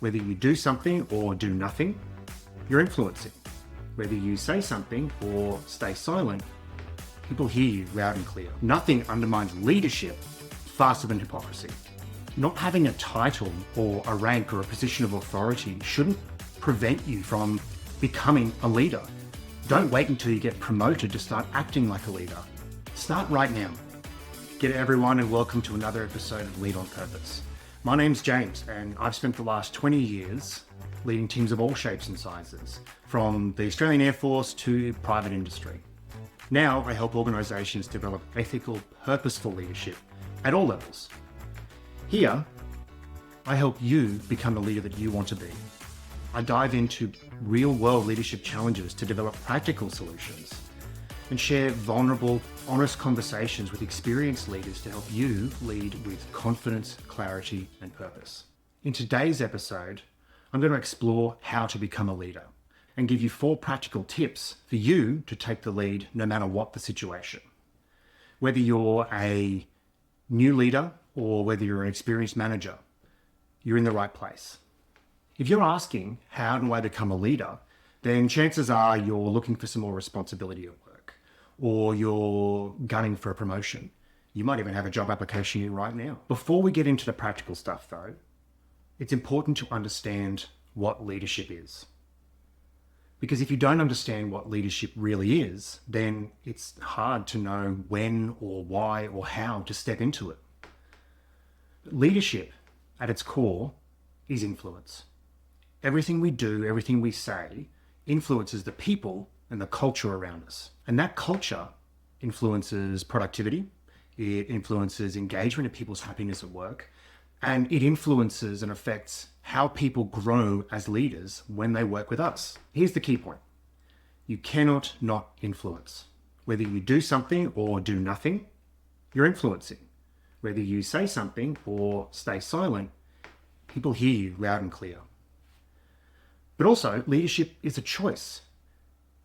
Whether you do something or do nothing, you're influencing. Whether you say something or stay silent, people hear you loud and clear. Nothing undermines leadership faster than hypocrisy. Not having a title or a rank or a position of authority shouldn't prevent you from becoming a leader. Don't wait until you get promoted to start acting like a leader. Start right now. G'day everyone and welcome to another episode of Lead on Purpose. My name's James and I've spent the last 20 years leading teams of all shapes and sizes, from the Australian Air Force to private industry. Now I help organisations develop ethical, purposeful leadership at all levels. Here, I help you become the leader that you want to be. I dive into real-world leadership challenges to develop practical solutions and share vulnerable, honest conversations with experienced leaders to help you lead with confidence, clarity, and purpose. In today's episode, I'm going to explore how to become a leader and give you 4 practical tips for you to take the lead no matter what the situation. Whether you're a new leader or whether you're an experienced manager, you're in the right place. If you're asking, how do I become a leader, then chances are you're looking for some more responsibility at work, or you're gunning for a promotion. You might even have a job application in right now. Before we get into the practical stuff though, it's important to understand what leadership is. Because if you don't understand what leadership really is, then it's hard to know when or why or how to step into it. Leadership, at its core, is influence. Everything we do, everything we say, influences the people and the culture around us. And that culture influences productivity, it influences engagement and people's happiness at work, and it influences and affects how people grow as leaders when they work with us. Here's the key point. You cannot not influence. Whether you do something or do nothing, you're influencing. Whether you say something or stay silent, people hear you loud and clear. But also, leadership is a choice.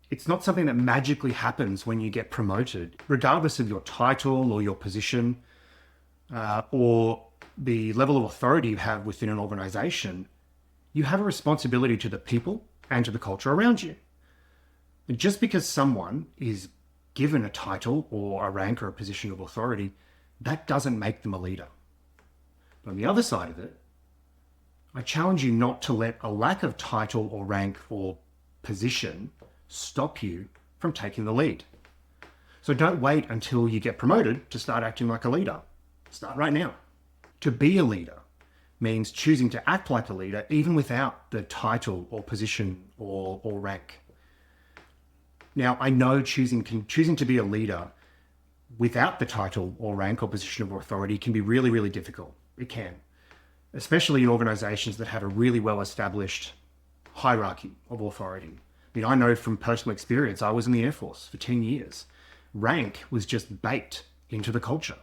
It's not something that magically happens when you get promoted, regardless of your title or your position, or the level of authority you have within an organization. You have a responsibility to the people and to the culture around you. And just because someone is given a title or a rank or a position of authority, that doesn't make them a leader. But on the other side of it, I challenge you not to let a lack of title or rank or position stop you from taking the lead. So don't wait until you get promoted to start acting like a leader. Start right now. To be a leader means choosing to act like a leader even without the title or position or rank. Now, I know choosing to be a leader without the title or rank or position of authority can be really, really difficult. It can, especially in organizations that have a really well-established hierarchy of authority. I mean, I know from personal experience, I was in the Air Force for 10 years. Rank was just baked into the culture.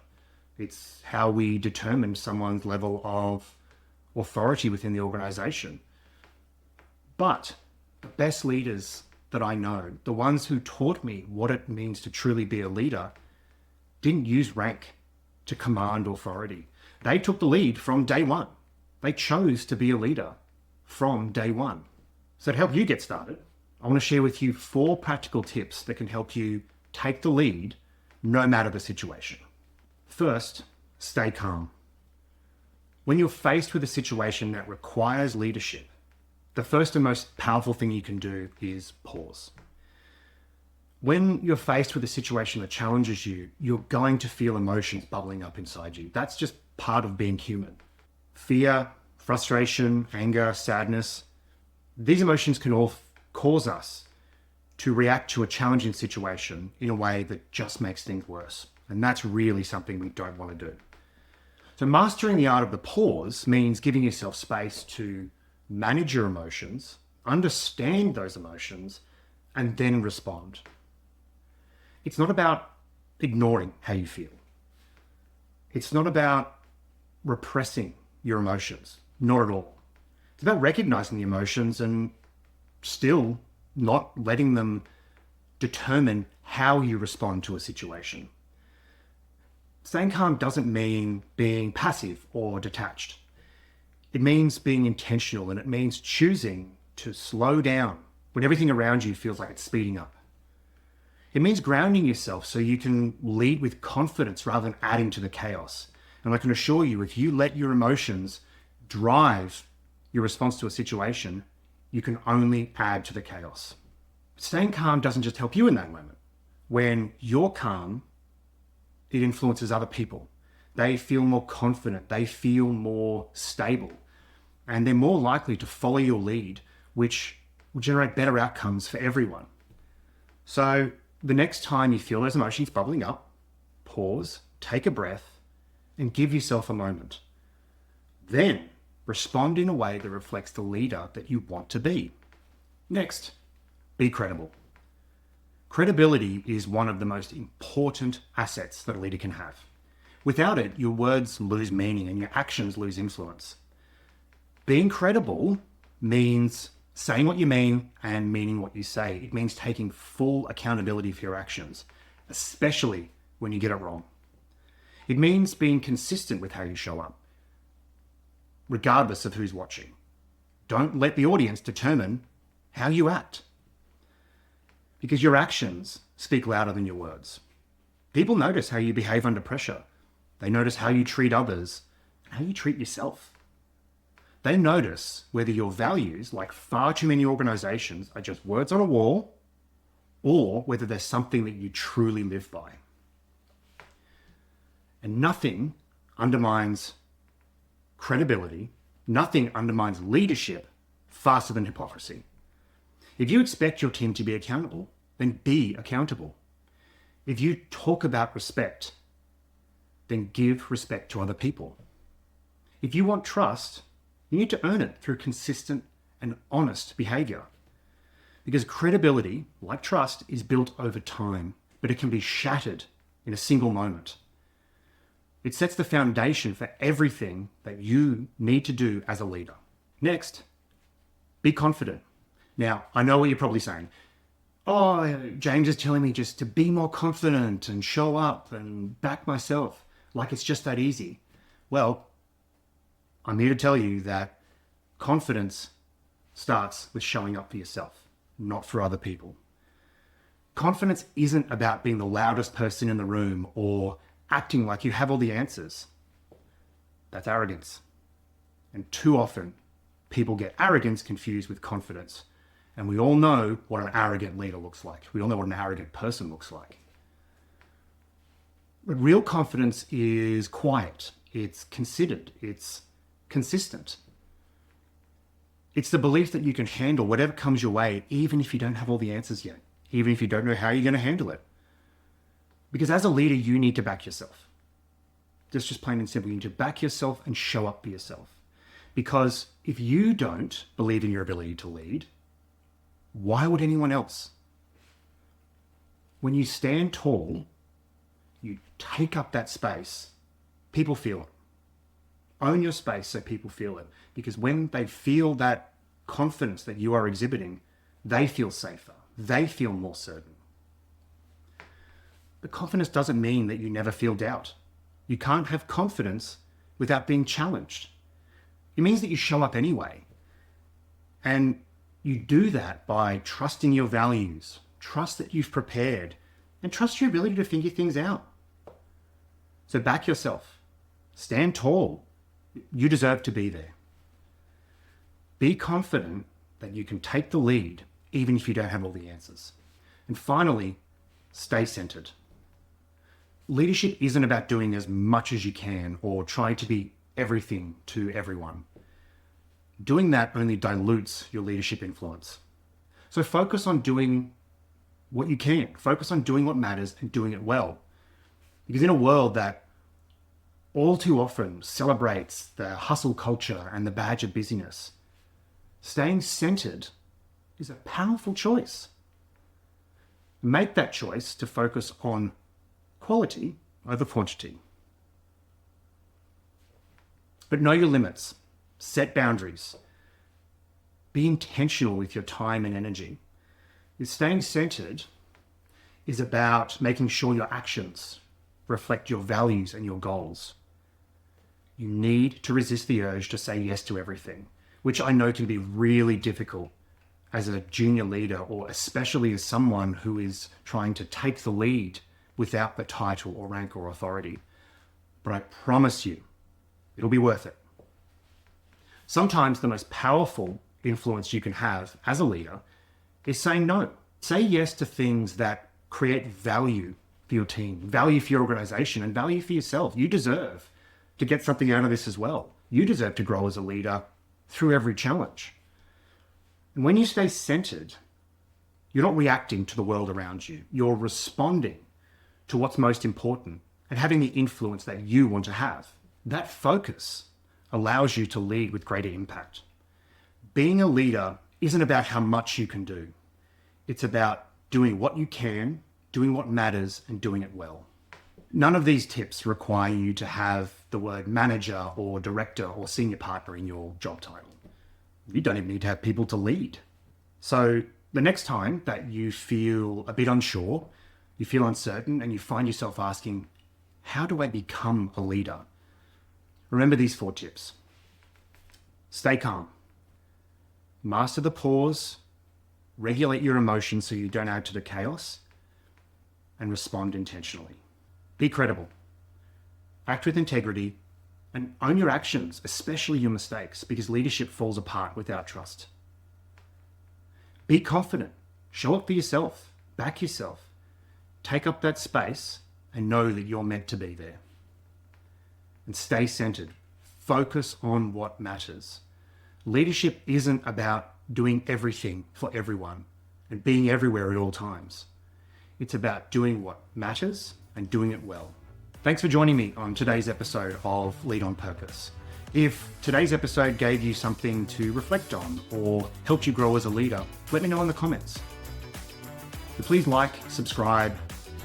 It's how we determined someone's level of authority within the organization. But the best leaders that I know, the ones who taught me what it means to truly be a leader, didn't use rank to command authority. They took the lead from day one. They chose to be a leader from day one. So to help you get started, I want to share with you 4 practical tips that can help you take the lead no matter the situation. First, stay calm. When you're faced with a situation that requires leadership, the first and most powerful thing you can do is pause. When you're faced with a situation that challenges you, you're going to feel emotions bubbling up inside you. That's just part of being human. Fear, frustration, anger, sadness, these emotions can all cause us to react to a challenging situation in a way that just makes things worse. And that's really something we don't want to do. So mastering the art of the pause means giving yourself space to manage your emotions, understand those emotions, and then respond. It's not about ignoring how you feel. It's not about repressing your emotions, not at all. It's about recognizing the emotions and still not letting them determine how you respond to a situation. Staying calm doesn't mean being passive or detached. It means being intentional, and it means choosing to slow down when everything around you feels like it's speeding up. It means grounding yourself so you can lead with confidence rather than adding to the chaos. And I can assure you, if you let your emotions drive your response to a situation, you can only add to the chaos. Staying calm doesn't just help you in that moment. When you're calm, it influences other people. They feel more confident, they feel more stable, and they're more likely to follow your lead, which will generate better outcomes for everyone. So the next time you feel those emotions bubbling up, pause, take a breath, and give yourself a moment. Then respond in a way that reflects the leader that you want to be. Next, be credible. Credibility is one of the most important assets that a leader can have. Without it, your words lose meaning and your actions lose influence. Being credible means saying what you mean and meaning what you say. It means taking full accountability for your actions, especially when you get it wrong. It means being consistent with how you show up, regardless of who's watching. Don't let the audience determine how you act, because your actions speak louder than your words. People notice how you behave under pressure. They notice how you treat others and how you treat yourself. They notice whether your values, like far too many organizations, are just words on a wall or whether there's something that you truly live by. And nothing undermines credibility, nothing undermines leadership faster than hypocrisy. If you expect your team to be accountable, then be accountable. If you talk about respect, then give respect to other people. If you want trust, you need to earn it through consistent and honest behavior. Because credibility, like trust, is built over time, but it can be shattered in a single moment. It sets the foundation for everything that you need to do as a leader. Next, be confident. Now, I know what you're probably saying. Oh, James is telling me just to be more confident and show up and back myself, like it's just that easy. Well, I'm here to tell you that confidence starts with showing up for yourself, not for other people. Confidence isn't about being the loudest person in the room or acting like you have all the answers. That's arrogance. And too often, people get arrogance confused with confidence. And we all know what an arrogant leader looks like. We all know what an arrogant person looks like. But real confidence is quiet. It's considered. It's consistent. It's the belief that you can handle whatever comes your way, even if you don't have all the answers yet, even if you don't know how you're going to handle it. Because as a leader, you need to back yourself. Just plain and simple. You need to back yourself and show up for yourself. Because if you don't believe in your ability to lead, why would anyone else? When you stand tall, you take up that space, people feel it. Own your space so people feel it. Because when they feel that confidence that you are exhibiting, they feel safer. They feel more certain. But confidence doesn't mean that you never feel doubt. You can't have confidence without being challenged. It means that you show up anyway. And you do that by trusting your values, trust that you've prepared, and trust your ability to figure things out. So back yourself. Stand tall. You deserve to be there. Be confident that you can take the lead, even if you don't have all the answers. And finally, stay centered. Leadership isn't about doing as much as you can or trying to be everything to everyone. Doing that only dilutes your leadership influence. So focus on doing what you can. Focus on doing what matters and doing it well. Because in a world that all too often celebrates the hustle culture and the badge of busyness, staying centered is a powerful choice. Make that choice to focus on quality over quantity. But know your limits. Set boundaries. Be intentional with your time and energy. Staying centered is about making sure your actions reflect your values and your goals. You need to resist the urge to say yes to everything, which I know can be really difficult as a junior leader, or especially as someone who is trying to take the lead without the title or rank or authority. But I promise you, it'll be worth it. Sometimes the most powerful influence you can have as a leader is saying no. Say yes to things that create value for your team, value for your organization, and value for yourself. You deserve to get something out of this as well. You deserve to grow as a leader through every challenge. And when you stay centered, you're not reacting to the world around you. You're responding to what's most important and having the influence that you want to have. That focus allows you to lead with greater impact. Being a leader isn't about how much you can do. It's about doing what you can, doing what matters, and doing it well. None of these tips require you to have the word manager or director or senior partner in your job title. You don't even need to have people to lead. So the next time that you feel a bit unsure, you feel uncertain, and you find yourself asking, how do I become a leader? Remember these 4 tips. Stay calm. Master the pause. Regulate your emotions so you don't add to the chaos. And respond intentionally. Be credible. Act with integrity. And own your actions, especially your mistakes, because leadership falls apart without trust. Be confident. Show up for yourself. Back yourself. Take up that space and know that you're meant to be there. And stay centered. Focus on what matters. Leadership isn't about doing everything for everyone and being everywhere at all times. It's about doing what matters and doing it well. Thanks for joining me on today's episode of Lead on Purpose. If today's episode gave you something to reflect on or helped you grow as a leader, let me know in the comments. So please like, subscribe,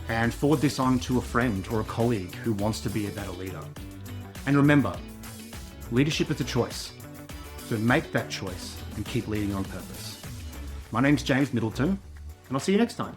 and forward this on to a friend or a colleague who wants to be a better leader. And remember, leadership is a choice. So make that choice and keep leading on purpose. My name's James Middleton, and I'll see you next time.